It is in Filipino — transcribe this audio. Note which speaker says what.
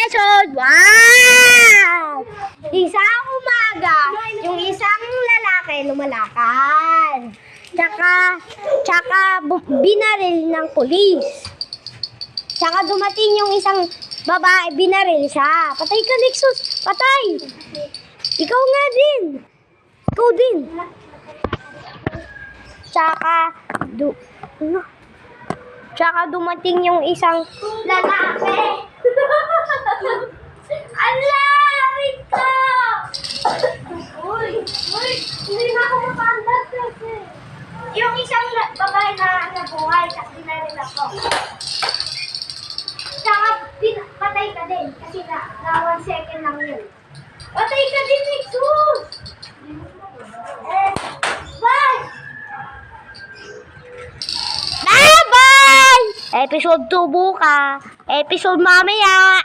Speaker 1: episode 1! Isang umaga, yung isang lalaki lumalakad. Tsaka binaril ng pulis. Tsaka dumating yung isang babae, binaril siya. Patay ka, Nexus! Patay! Ikaw nga din! Ikaw din! Tsaka dumating yung isang lalaki. Ala! Rika! Uy! Hindi na ako makaandas kasi. Yung isang babae na nabuhay, tapos binaril ako. Tsaka patay ka din kasi na 1 second lang yun. Patay ka din, Nexus! Bye! Bye! Episode 2 bukas. Episode mamaya.